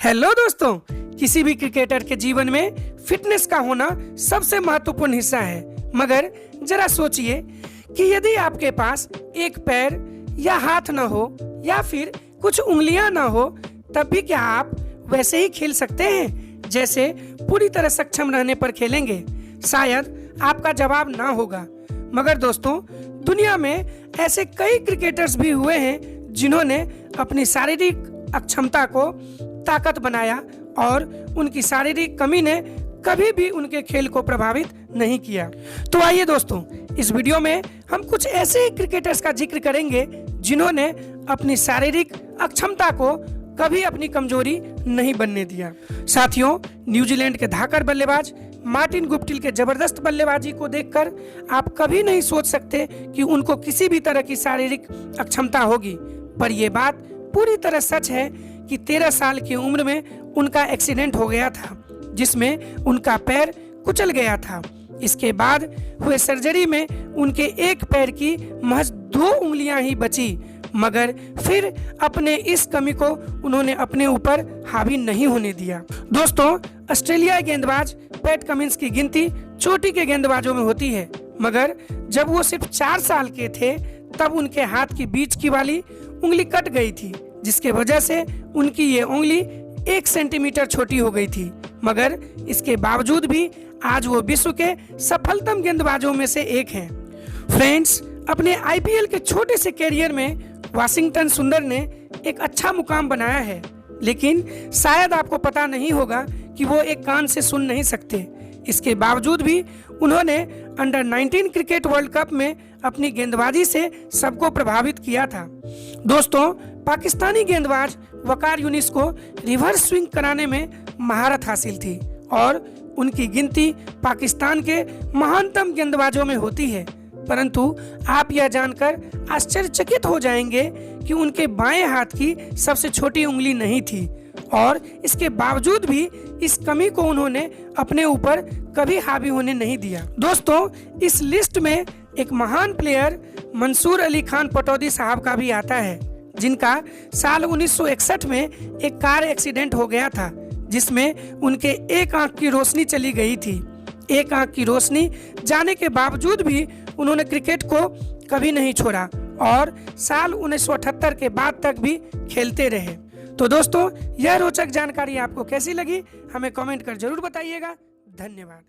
Hello दोस्तों, किसी भी क्रिकेटर के जीवन में फिटनेस का होना सबसे महत्वपूर्ण हिस्सा है। मगर जरा सोचिए कि यदि आपके पास एक पैर या हाथ न हो या फिर कुछ उंगलियां न हो, तब भी क्या आप वैसे ही खेल सकते हैं जैसे पूरी तरह सक्षम रहने पर खेलेंगे? शायद आपका जवाब ना होगा। मगर दोस्तों, दुनिया में ऐसे कई क्रिकेटर्स भी हुए हैं जिन्होंने अपनी शारीरिक अक्षमता को ताकत बनाया और उनकी शारीरिक कमी ने कभी भी उनके खेल को प्रभावित नहीं किया। तो आइए दोस्तों, इस वीडियो में हम कुछ ऐसे क्रिकेटर्स का जिक्र करेंगे जिन्होंने अपनी शारीरिक अक्षमता को कभी अपनी कमजोरी नहीं बनने दिया। साथियों, न्यूजीलैंड के धाकड़ बल्लेबाज मार्टिन गुप्टिल के जबरदस्त बल्लेबाजी को देखकर आप कभी नहीं सोच सकते कि उनको किसी भी तरह की शारीरिक अक्षमता होगी। पर यह बात पूरी तरह सच है कि 13 साल की उम्र में उनका एक्सीडेंट हो गया था, जिसमें उनका पैर कुचल गया था। इसके बाद हुए सर्जरी में उनके एक पैर की महज 2 उंगलियां ही बची। मगर फिर अपने इस कमी को उन्होंने अपने ऊपर हावी नहीं होने दिया। दोस्तों, ऑस्ट्रेलियाई गेंदबाज पैट कमिंस की गिनती चोटी के गेंदबाजों में होती है। मगर जब वो सिर्फ 4 साल के थे, तब उनके हाथ की बीच की वाली उंगली कट गई थी, जिसके वजह से उनकी ये उंगली 1 सेंटीमीटर छोटी हो गई थी। मगर इसके बावजूद भी आज वो विश्व के सफलतम गेंदबाजों में से एक हैं। फ्रेंड्स, अपने आईपीएल के छोटे से कैरियर में वाशिंगटन सुंदर ने एक अच्छा मुकाम बनाया है, लेकिन शायद आपको पता नहीं होगा कि वो एक कान से सुन नहीं सकते। इसके बावजूद भी उन्होंने अंडर 19 क्रिकेट वर्ल्ड कप में अपनी गेंदबाजी से सबको प्रभावित किया था। दोस्तों, पाकिस्तानी गेंदबाज वकार यूनिस को रिवर्स स्विंग कराने में महारत हासिल थी और उनकी गिनती पाकिस्तान के महानतम गेंदबाजों में होती है। परंतु आप यह जानकर आश्चर्यचकित हो जाएंगे कि उनके बाएं हाथ की सबसे छोटी उंगली नहीं थी और इसके बावजूद भी इस कमी को उन्होंने अपने ऊपर कभी हावी होने नहीं दिया। दोस्तों, इस लिस्ट में एक महान प्लेयर मंसूर अली खान पटौदी साहब का भी आता है, जिनका साल 1961 में एक कार एक्सीडेंट हो गया था, जिसमें उनके एक आंख की रोशनी चली गई थी। एक आंख की रोशनी जाने के बावजूद भी उन्होंने क्रिकेट को कभी नहीं छोड़ा और साल 1978 के बाद तक भी खेलते रहे। तो दोस्तों, यह रोचक जानकारी आपको कैसी लगी, हमें कमेंट कर जरूर बताइएगा। धन्यवाद।